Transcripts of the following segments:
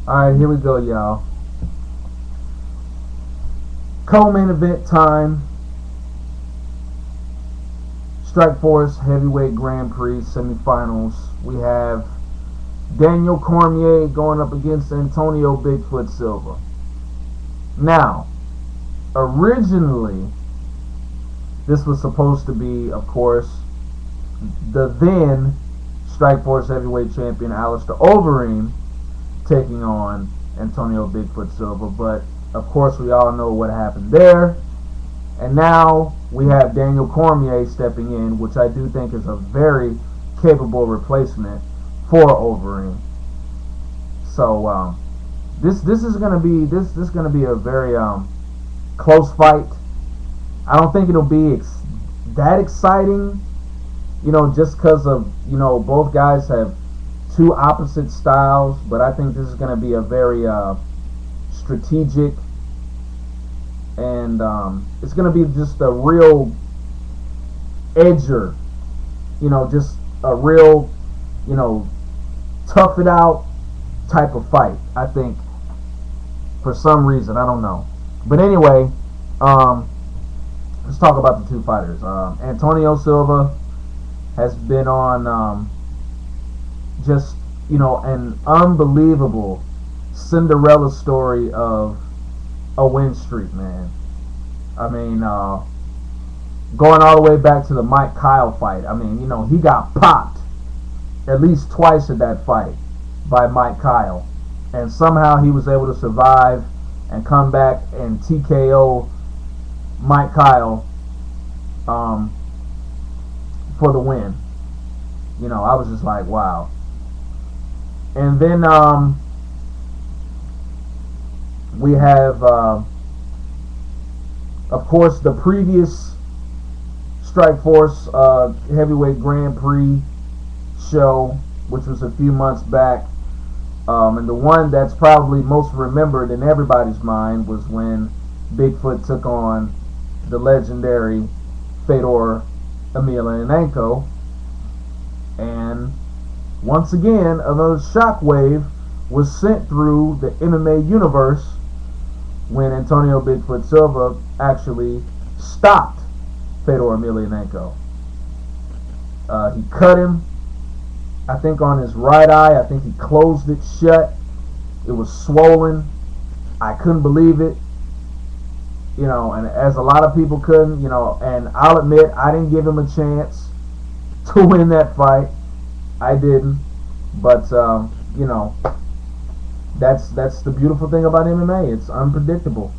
Alright, here we go, y'all. Co-main event time. Strikeforce Heavyweight Grand Prix semifinals. We have Daniel Cormier going up against Antonio Bigfoot Silva. Now, originally, this was supposed to be, of course, the then Strikeforce Heavyweight Champion Alistair Overeem taking on Antonio Bigfoot Silva, but of course we all know what happened there. And now we have Daniel Cormier stepping in, which I do think is a very capable replacement for Overeem. So this is gonna be a very close fight. I don't think it'll be that exciting, just because of both guys have two opposite styles. But I think this is gonna be a very strategic, and it's gonna be just a real edger, just a real, tough it out type of fight. I think for some reason, I don't know. But anyway, let's talk about the two fighters. Antonio Silva has been on just an unbelievable Cinderella story of a win streak, man. I mean, going all the way back to the Mike Kyle fight. I mean, he got popped at least twice at that fight by Mike Kyle, and somehow he was able to survive and come back and TKO Mike Kyle for the win. I was just like, wow. And then we have, of course, the previous Strikeforce Heavyweight Grand Prix show, which was a few months back. And the one that's probably most remembered in everybody's mind was when Bigfoot took on the legendary Fedor Emelianenko. And once again, another shockwave was sent through the MMA universe when Antonio Bigfoot Silva actually stopped Fedor Emelianenko. He cut him, I think, on his right eye. I think he closed it shut. It was swollen. I couldn't believe it. And as a lot of people couldn't, and I'll admit, I didn't give him a chance to win that fight. I didn't. But, that's the beautiful thing about MMA. It's unpredictable.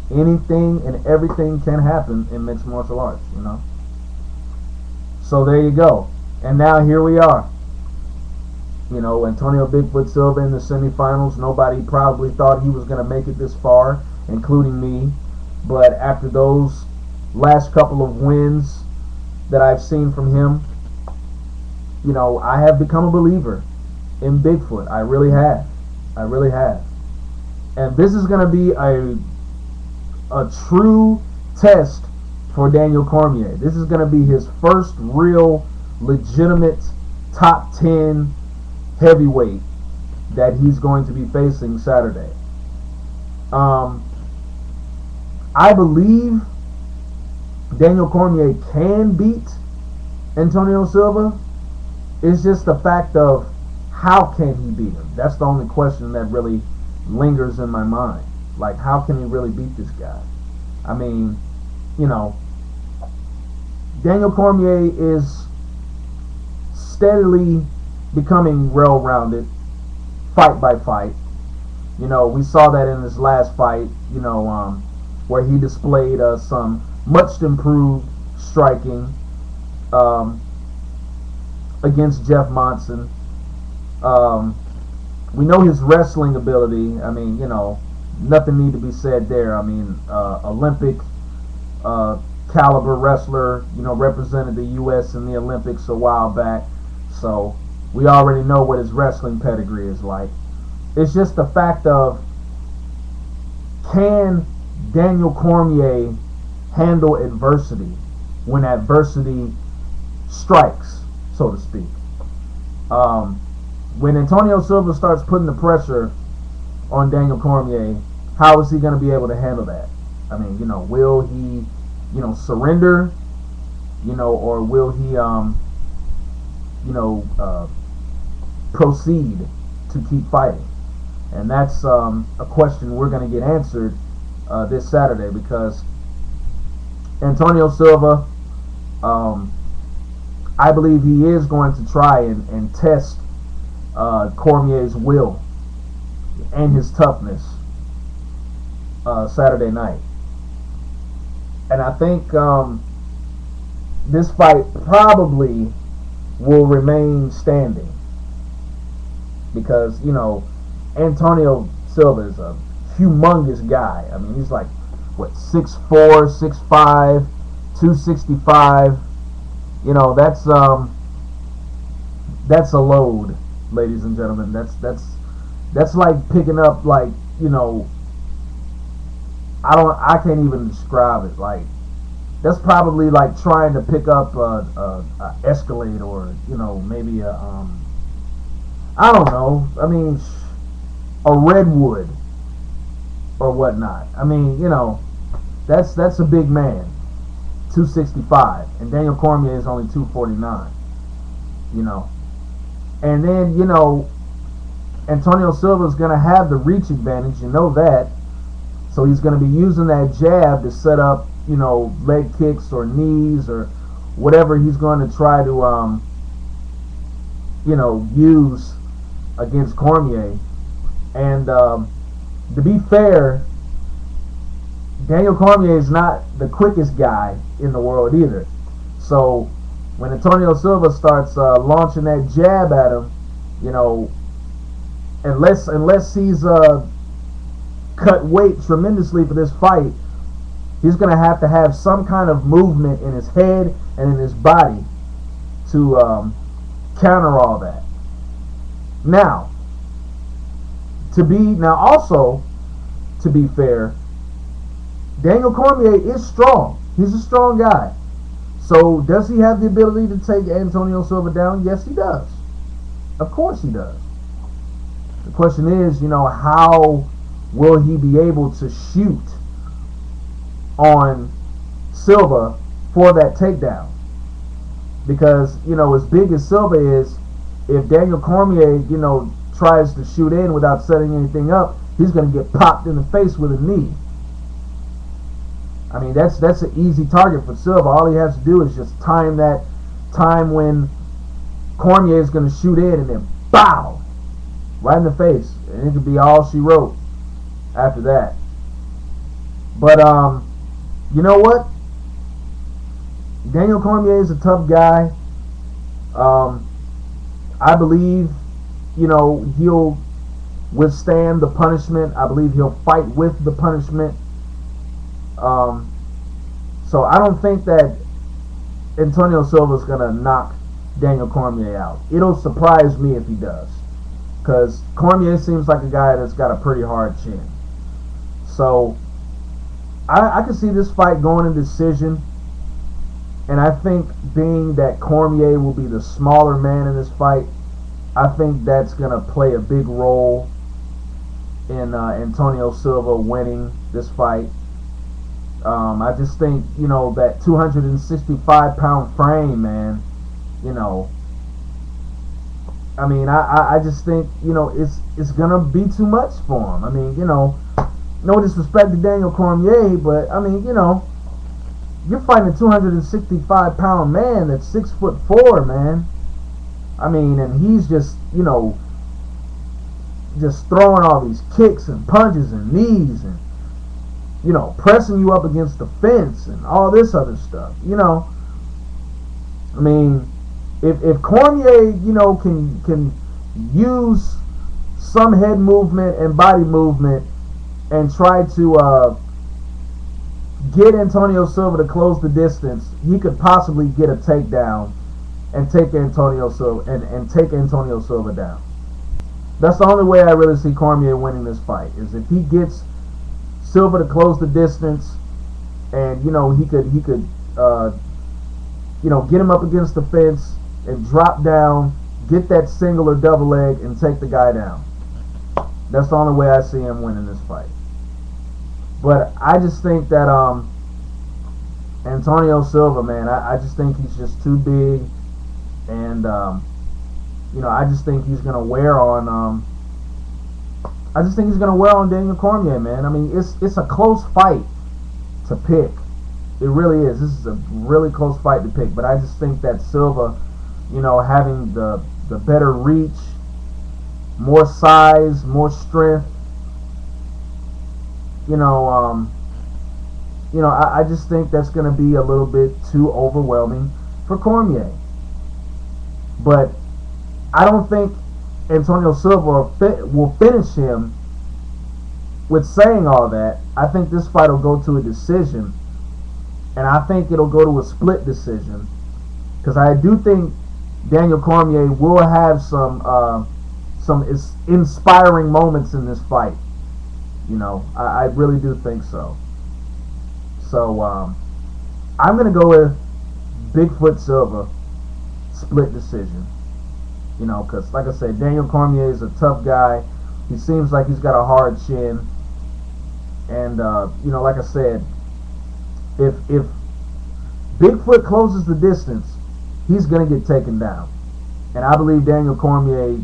Anything and everything can happen in mixed martial arts, So there you go. And now here we are. Antonio Bigfoot Silva in the semifinals. Nobody probably thought he was going to make it this far, including me. But after those last couple of wins that I've seen from him, I have become a believer in Bigfoot. I really have. And this is going to be a true test for Daniel Cormier. This is going to be his first real legitimate top 10 heavyweight that he's going to be facing Saturday. I believe Daniel Cormier can beat Antonio Silva. It's just the fact of how can he beat him. That's the only question that really lingers in my mind. Like, how can he really beat this guy? I mean, Daniel Cormier is steadily becoming well-rounded, fight by fight. We saw that in his last fight, where he displayed some much improved striking against Jeff Monson. We know his wrestling ability. I mean, nothing need to be said there. I mean, Olympic caliber wrestler, represented the U.S. in the Olympics a while back. So we already know what his wrestling pedigree is like. It's just the fact of, can Daniel Cormier handle adversity when adversity strikes, so to speak? when Antonio Silva starts putting the pressure on Daniel Cormier, how is he going to be able to handle that? I mean, will he, surrender, or will he, proceed to keep fighting? And that's a question we're going to get answered this Saturday, because Antonio Silva, I believe he is going to try and test Cormier's will and his toughness Saturday night. And I think this fight probably will remain standing, because Antonio Silva is a humongous guy. I mean, he's like, what, 6'4", 6'5", 265. That's a load, ladies and gentlemen. That's like picking up, like, I can't even describe it. Like, that's probably like trying to pick up a Escalade, or maybe I don't know. I mean, a Redwood or whatnot. I mean, that's a big man, 265, and Daniel Cormier is only 249. And then Antonio Silva is going to have the reach advantage. That. So he's going to be using that jab to set up, leg kicks or knees or whatever he's going to try to, use against Cormier. And to be fair, Daniel Cormier is not the quickest guy in the world either. So when Antonio Silva starts launching that jab at him, unless he's cut weight tremendously for this fight, he's going to have some kind of movement in his head and in his body to counter all that. Now, also, to be fair, Daniel Cormier is strong. He's a strong guy. So does he have the ability to take Antonio Silva down? Yes, he does. Of course he does. The question is, how will he be able to shoot on Silva for that takedown? Because, as big as Silva is, if Daniel Cormier, tries to shoot in without setting anything up, he's going to get popped in the face with a knee. I mean, that's an easy target for Silva. All he has to do is just time when Cormier is going to shoot in, and then bow, right in the face, and it could be all she wrote after that. But you know what? Daniel Cormier is a tough guy. I believe, he'll withstand the punishment. I believe he'll fight with the punishment. So I don't think that Antonio Silva is going to knock Daniel Cormier out. It'll surprise me if he does, because Cormier seems like a guy that's got a pretty hard chin. So I can see this fight going in decision, and I think being that Cormier will be the smaller man in this fight, I think that's going to play a big role in Antonio Silva winning this fight. I just think, that 265-pound frame, man, I mean, I just think, it's going to be too much for him. I mean, no disrespect to Daniel Cormier, but, I mean, you're fighting a 265-pound man that's 6'4", man. I mean, and he's just, just throwing all these kicks and punches and knees and, pressing you up against the fence and all this other stuff. I mean, if Cormier, can use some head movement and body movement and try to get Antonio Silva to close the distance, he could possibly get a takedown and take Antonio Silva and take Antonio Silva down. That's the only way I really see Cormier winning this fight, is if he gets Silva to close the distance, and he could get him up against the fence and drop down, get that single or double leg and take the guy down. That's the only way I see him winning this fight. But I just think that Antonio Silva, man, I just think he's just too big, and I just think he's gonna wear on Daniel Cormier, man. I mean, it's a close fight to pick. It really is. This is a really close fight to pick. But I just think that Silva, having the better reach, more size, more strength, I just think that's going to be a little bit too overwhelming for Cormier. But I don't think Antonio Silva will finish him with saying all that. I think this fight will go to a decision, and I think it'll go to a split decision, because I do think Daniel Cormier will have some inspiring moments in this fight. I really do think so. So I'm going to go with Bigfoot Silva, split decision. Because like I said, Daniel Cormier is a tough guy. He seems like he's got a hard chin. And, like I said, if Bigfoot closes the distance, he's going to get taken down. And I believe Daniel Cormier,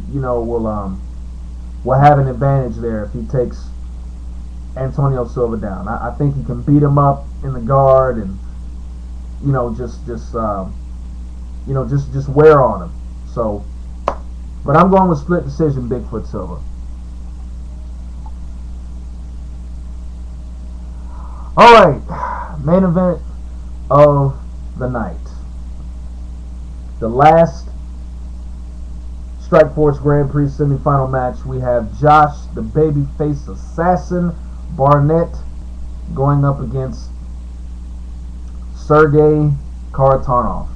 will have an advantage there if he takes Antonio Silva down. I think he can beat him up in the guard and, just wear on him. So, but I'm going with split decision, Bigfoot Silva. Alright, main event of the night. The last Strikeforce Grand Prix semifinal match. We have Josh, the babyface assassin, Barnett, going up against Sergey Karatanov,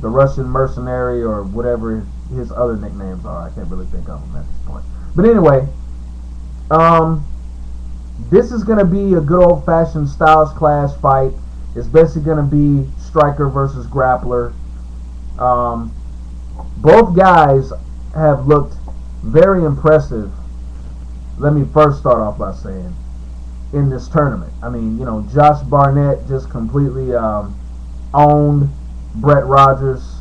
the Russian mercenary, or whatever his other nicknames are. I can't really think of them at this point. But anyway, this is going to be a good old-fashioned Styles Clash fight. It's basically going to be striker versus grappler. Both guys have looked very impressive. Let me first start off by saying, in this tournament, I mean, Josh Barnett just completely owned Brett Rogers,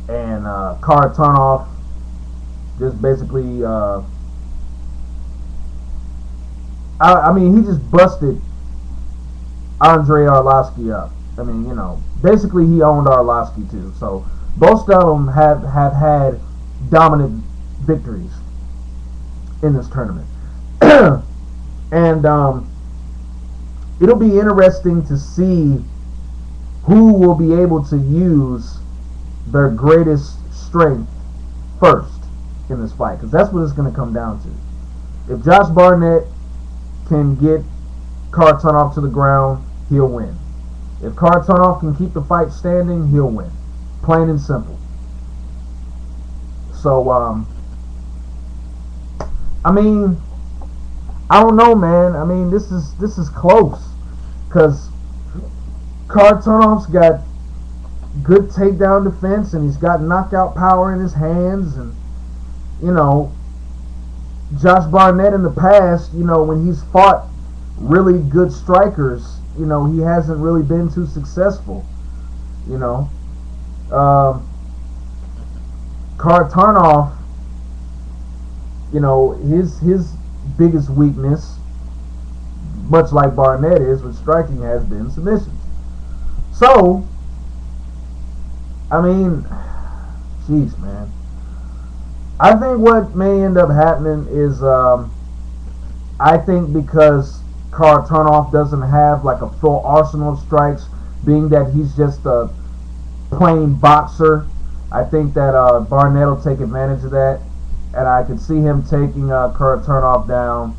and Karatanov just basically, he just busted Andrei Arlovski up. I mean, basically he owned Arlovski too. So both of them have had dominant victories in this tournament. And it'll be interesting to see who will be able to use their greatest strength first in this fight, because that's what it's going to come down to. If Josh Barnett can get Karatanov to the ground, he'll win. If Karatanov can keep the fight standing, he'll win. Plain and simple. So, I don't know, man. I mean, this is close, because Karatanov's got good takedown defense, and he's got knockout power in his hands, and Josh Barnett in the past, when he's fought really good strikers, he hasn't really been too successful. Karatanov, his biggest weakness, much like Barnett is with striking, has been submissions. So, jeez, man. I think what may end up happening is, I think because Karatanov doesn't have like a full arsenal of strikes, being that he's just a plain boxer, I think that Barnett will take advantage of that, and I could see him taking Karatanov down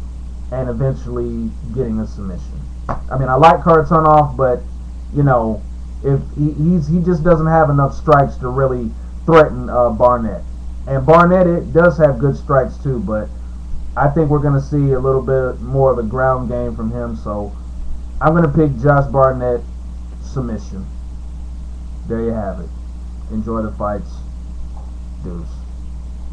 and eventually getting a submission. I like Karatanov, but if he just doesn't have enough strikes to really threaten Barnett. And Barnett does have good strikes too, but I think we're going to see a little bit more of a ground game from him. So I'm going to pick Josh Barnett submission. There you have it. Enjoy the fights. Deuce.